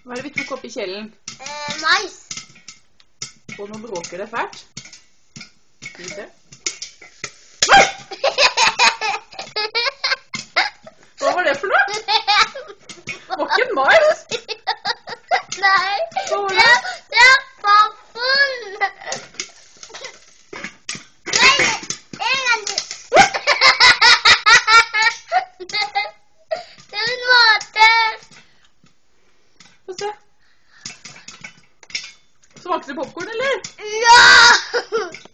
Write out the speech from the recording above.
Hva er det vi tok opp i kjelen? Mais. Og nå bråker det fælt. Skal vi se. Hva var det for noe? Det var ikke en mais. Nei, Hva var det? det er pappen. Nei, en gang til. Det er en måte. Få se. Smakte det popcorn, eller? Ja!